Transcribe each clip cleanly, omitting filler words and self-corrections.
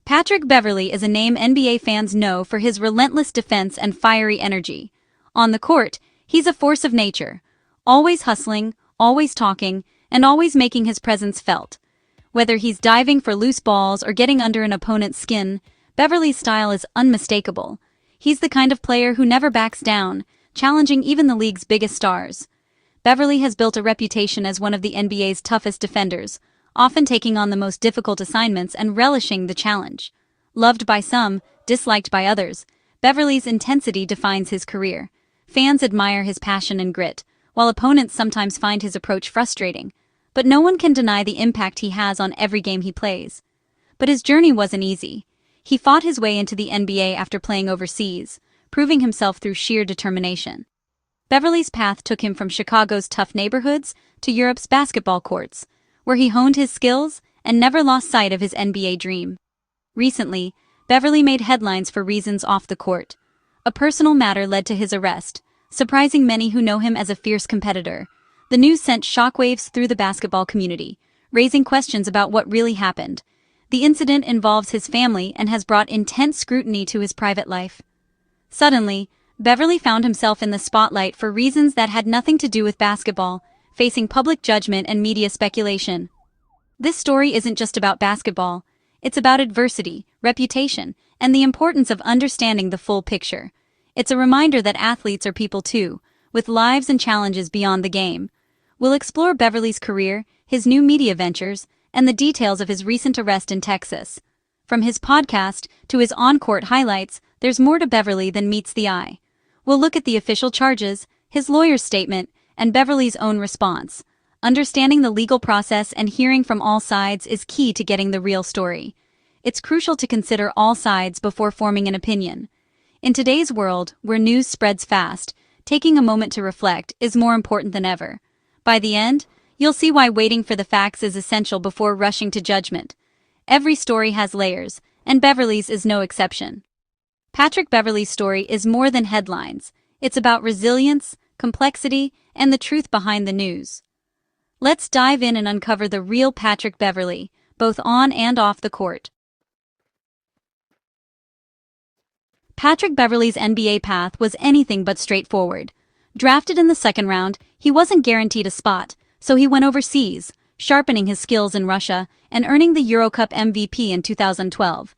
Patrick Beverley is a name NBA fans know for his relentless defense and fiery energy. On the court, he's a force of nature, always hustling, always talking, and always making his presence felt. Whether he's diving for loose balls or getting under an opponent's skin, Beverley's style is unmistakable. He's the kind of player who never backs down, challenging even the league's biggest stars. Beverley has built a reputation as one of the NBA's toughest defenders, often taking on the most difficult assignments and relishing the challenge. Loved by some, disliked by others, Beverley's intensity defines his career. Fans admire his passion and grit, while opponents sometimes find his approach frustrating. But no one can deny the impact he has on every game he plays. But his journey wasn't easy. He fought his way into the NBA after playing overseas, proving himself through sheer determination. Beverley's path took him from Chicago's tough neighborhoods to Europe's basketball courts, where he honed his skills and never lost sight of his NBA dream. Recently, Beverley made headlines for reasons off the court. A personal matter led to his arrest, surprising many who know him as a fierce competitor. The news sent shockwaves through the basketball community, raising questions about what really happened. The incident involves his family and has brought intense scrutiny to his private life. Suddenly, Beverley found himself in the spotlight for reasons that had nothing to do with basketball, facing public judgment and media speculation. This story isn't just about basketball. It's about adversity, reputation, and the importance of understanding the full picture. It's a reminder that athletes are people too, with lives and challenges beyond the game. We'll explore Beverley's career, his new media ventures, and the details of his recent arrest in Texas. From his podcast to his on-court highlights, there's more to Beverley than meets the eye. We'll look at the official charges, his lawyer's statement, and Beverley's own response. Understanding the legal process and hearing from all sides is key to getting the real story. It's crucial to consider all sides before forming an opinion. In today's world, where news spreads fast, taking a moment to reflect is more important than ever. By the end, you'll see why waiting for the facts is essential before rushing to judgment. Every story has layers, and Beverley's is no exception. Patrick Beverley's story is more than headlines. It's about resilience, complexity, and the truth behind the news. Let's dive in and uncover the real Patrick Beverley, both on and off the court. Patrick Beverley's NBA path was anything but straightforward. Drafted in the second round, he wasn't guaranteed a spot, so he went overseas, sharpening his skills in Russia and earning the Eurocup MVP in 2012.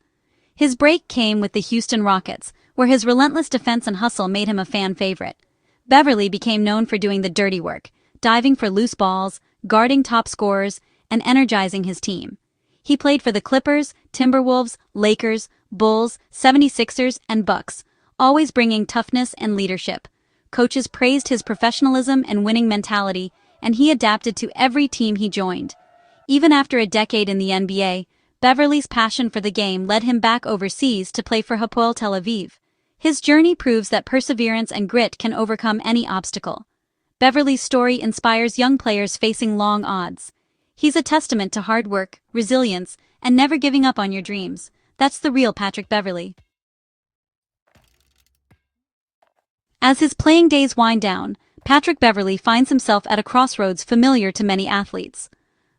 His break came with the Houston Rockets, where his relentless defense and hustle made him a fan favorite. Beverley became known for doing the dirty work, diving for loose balls, guarding top scorers, and energizing his team. He played for the Clippers, Timberwolves, Lakers, Bulls, 76ers, and Bucks, always bringing toughness and leadership. Coaches praised his professionalism and winning mentality, and he adapted to every team he joined. Even after a decade in the NBA, Beverley's passion for the game led him back overseas to play for Hapoel Tel Aviv. His journey proves that perseverance and grit can overcome any obstacle. Beverley's story inspires young players facing long odds. He's a testament to hard work, resilience, and never giving up on your dreams. That's the real Patrick Beverley. As his playing days wind down, Patrick Beverley finds himself at a crossroads familiar to many athletes.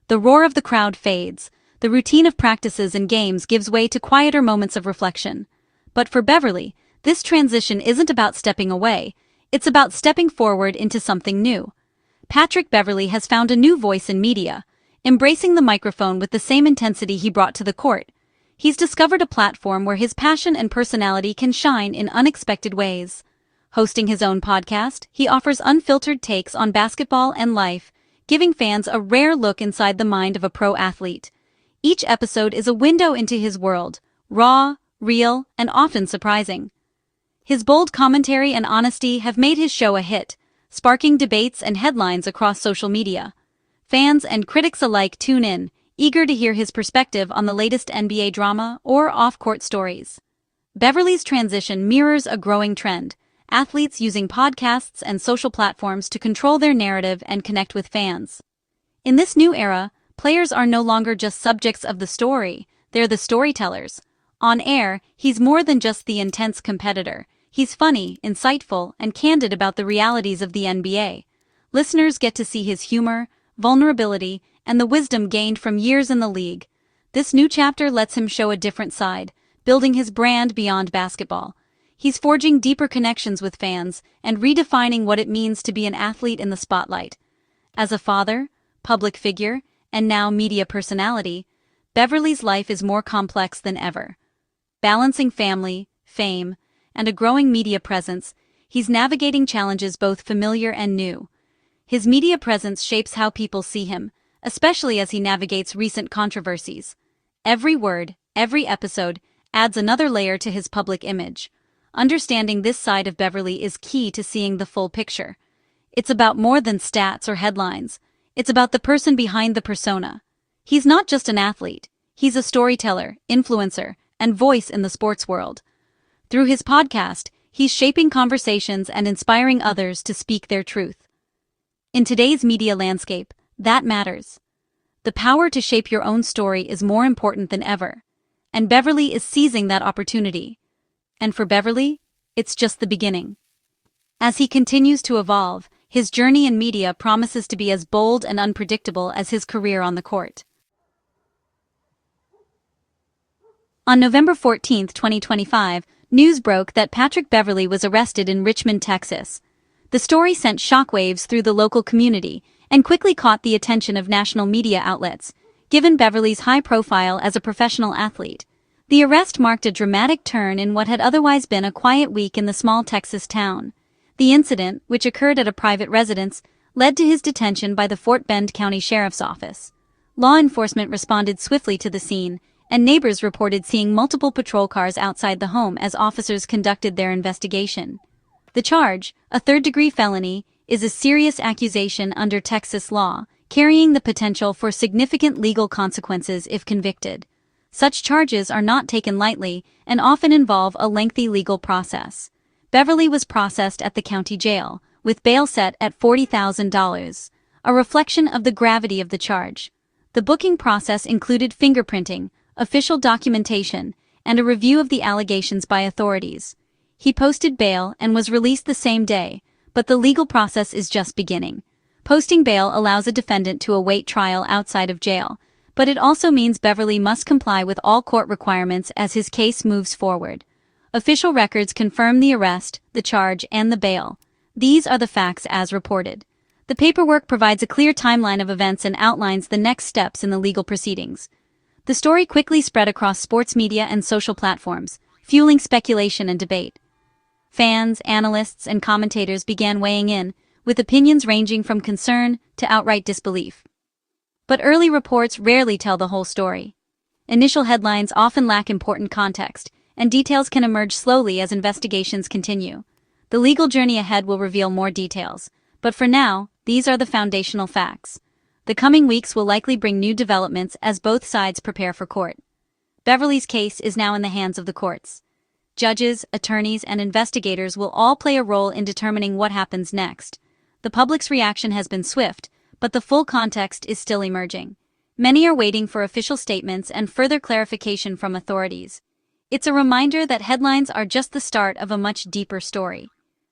The roar of the crowd fades. The routine of practices and games gives way to quieter moments of reflection. But for Beverley, this transition isn't about stepping away. It's about stepping forward into something new. Patrick Beverley has found a new voice in media, embracing the microphone with the same intensity he brought to the court. He's discovered a platform where his passion and personality can shine in unexpected ways. Hosting his own podcast, he offers unfiltered takes on basketball and life, giving fans a rare look inside the mind of a pro athlete. Each episode is a window into his world, raw, real, and often surprising. His bold commentary and honesty have made his show a hit, sparking debates and headlines across social media. Fans and critics alike tune in, eager to hear his perspective on the latest NBA drama or off-court stories. Beverley's transition mirrors a growing trend, athletes using podcasts and social platforms to control their narrative and connect with fans. In this new era, players are no longer just subjects of the story, they're the storytellers. On air, he's more than just the intense competitor. He's funny, insightful, and candid about the realities of the NBA. Listeners get to see his humor, vulnerability, and the wisdom gained from years in the league. This new chapter lets him show a different side, building his brand beyond basketball. He's forging deeper connections with fans and redefining what it means to be an athlete in the spotlight. As a father, public figure, and now media personality, Beverley's life is more complex than ever. Balancing family, fame, and a growing media presence, he's navigating challenges both familiar and new. His media presence shapes how people see him, especially as he navigates recent controversies. Every word, every episode, adds another layer to his public image. Understanding this side of Beverley is key to seeing the full picture. It's about more than stats or headlines. It's about the person behind the persona. He's not just an athlete. He's a storyteller, influencer, and voice in the sports world. Through his podcast, he's shaping conversations and inspiring others to speak their truth. In today's media landscape, that matters. The power to shape your own story is more important than ever, and Beverley is seizing that opportunity. And for Beverley, it's just the beginning. As he continues to evolve, his journey in media promises to be as bold and unpredictable as his career on the court. On November 14, 2025, news broke that Patrick Beverley was arrested in Richmond, Texas. The story sent shockwaves through the local community and quickly caught the attention of national media outlets, given Beverley's high profile as a professional athlete. The arrest marked a dramatic turn in what had otherwise been a quiet week in the small Texas town. The incident, which occurred at a private residence, led to his detention by the Fort Bend County Sheriff's Office. Law enforcement responded swiftly to the scene, and neighbors reported seeing multiple patrol cars outside the home as officers conducted their investigation. The charge, a third-degree felony, is a serious accusation under Texas law, carrying the potential for significant legal consequences if convicted. Such charges are not taken lightly and often involve a lengthy legal process. Beverley was processed at the county jail, with bail set at $40,000, a reflection of the gravity of the charge. The booking process included fingerprinting, official documentation, and a review of the allegations by authorities. He posted bail and was released the same day, but the legal process is just beginning. Posting bail allows a defendant to await trial outside of jail, but it also means Beverley must comply with all court requirements as his case moves forward. Official records confirm the arrest, the charge, and the bail. These are the facts as reported. The paperwork provides a clear timeline of events and outlines the next steps in the legal proceedings. The story quickly spread across sports media and social platforms, fueling speculation and debate. Fans, analysts, and commentators began weighing in, with opinions ranging from concern to outright disbelief. But early reports rarely tell the whole story. Initial headlines often lack important context, and details can emerge slowly as investigations continue. The legal journey ahead will reveal more details, but for now, these are the foundational facts. The coming weeks will likely bring new developments as both sides prepare for court. Beverley's case is now in the hands of the courts. Judges, attorneys, and investigators will all play a role in determining what happens next. The public's reaction has been swift, but the full context is still emerging. Many are waiting for official statements and further clarification from authorities. It's a reminder that headlines are just the start of a much deeper story.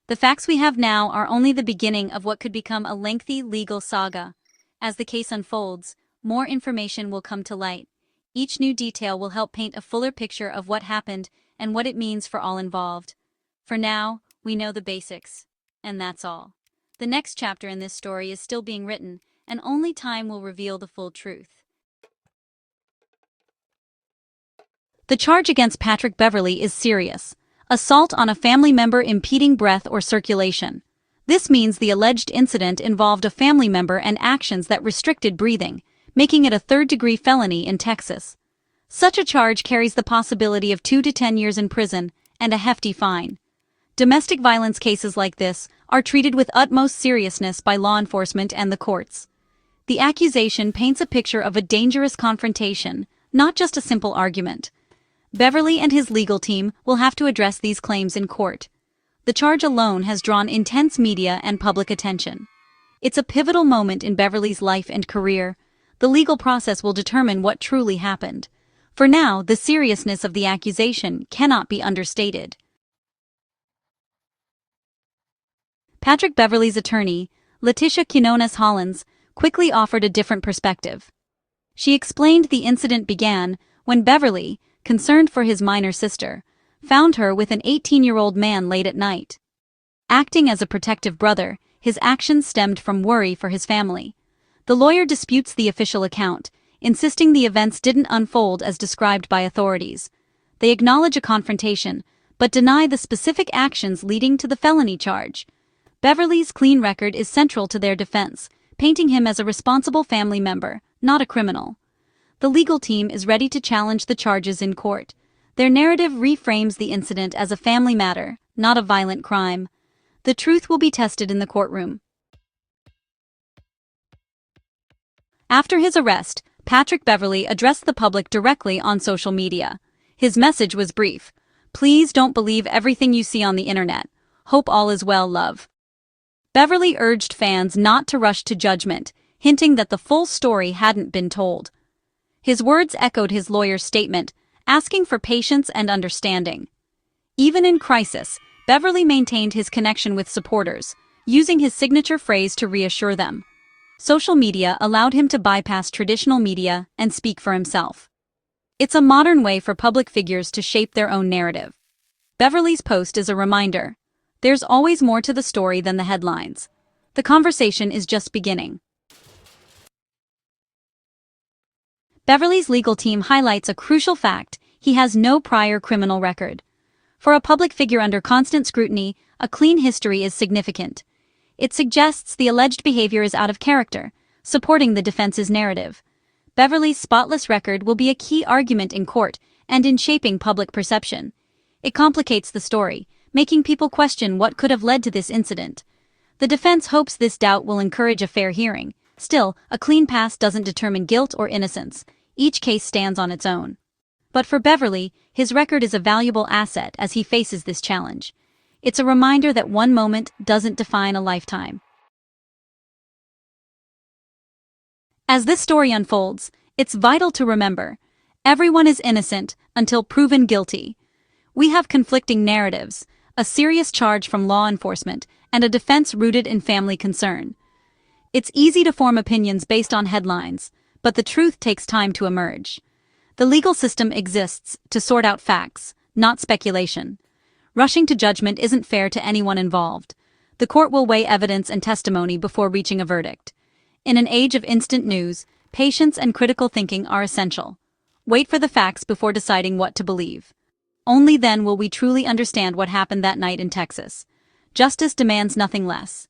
The facts we have now are only the beginning of what could become a lengthy legal saga. As the case unfolds, more information will come to light. Each new detail will help paint a fuller picture of what happened and what it means for all involved. For now, we know the basics, and that's all. The next chapter in this story is still being written, and only time will reveal the full truth. The charge against Patrick Beverley is serious: assault on a family member impeding breath or circulation. This means the alleged incident involved a family member and actions that restricted breathing, making it a third-degree felony in Texas. Such a charge carries the possibility of 2 to 10 years in prison and a hefty fine. Domestic violence cases like this are treated with utmost seriousness by law enforcement and the courts. The accusation paints a picture of a dangerous confrontation, not just a simple argument. Beverley and his legal team will have to address these claims in court. The charge alone has drawn intense media and public attention. It's a pivotal moment in Beverley's life and career. The legal process will determine what truly happened. For now, the seriousness of the accusation cannot be understated. Patrick Beverley's attorney, Letitia Quinones-Hollins, quickly offered a different perspective. She explained the incident began when Beverly, concerned for his minor sister, found her with an 18-year-old man late at night. Acting as a protective brother, his actions stemmed from worry for his family. The lawyer disputes the official account, insisting the events didn't unfold as described by authorities. They acknowledge a confrontation, but deny the specific actions leading to the felony charge. Beverly's clean record is central to their defense, painting him as a responsible family member, not a criminal. The legal team is ready to challenge the charges in court. Their narrative reframes the incident as a family matter, not a violent crime. The truth will be tested in the courtroom. After his arrest, Patrick Beverley addressed the public directly on social media. His message was brief. "Please don't believe everything you see on the internet. Hope all is well, love." Beverly urged fans not to rush to judgment, hinting that the full story hadn't been told. His words echoed his lawyer's statement, asking for patience and understanding. Even in crisis, Beverly maintained his connection with supporters, using his signature phrase to reassure them. Social media allowed him to bypass traditional media and speak for himself. It's a modern way for public figures to shape their own narrative. Beverly's post is a reminder. There's always more to the story than the headlines. The conversation is just beginning. Beverly's legal team highlights a crucial fact: he has no prior criminal record. For a public figure under constant scrutiny, a clean history is significant. It suggests the alleged behavior is out of character, supporting the defense's narrative. Beverly's spotless record will be a key argument in court and in shaping public perception. It complicates the story, making people question what could have led to this incident. The defense hopes this doubt will encourage a fair hearing. Still, a clean past doesn't determine guilt or innocence. Each case stands on its own. But for Beverly, his record is a valuable asset as he faces this challenge. It's a reminder that one moment doesn't define a lifetime. As this story unfolds, it's vital to remember, everyone is innocent until proven guilty. We have conflicting narratives, a serious charge from law enforcement, and a defense rooted in family concern. It's easy to form opinions based on headlines, but the truth takes time to emerge. The legal system exists to sort out facts, not speculation. Rushing to judgment isn't fair to anyone involved. The court will weigh evidence and testimony before reaching a verdict. In an age of instant news, patience and critical thinking are essential. Wait for the facts before deciding what to believe. Only then will we truly understand what happened that night in Texas. Justice demands nothing less.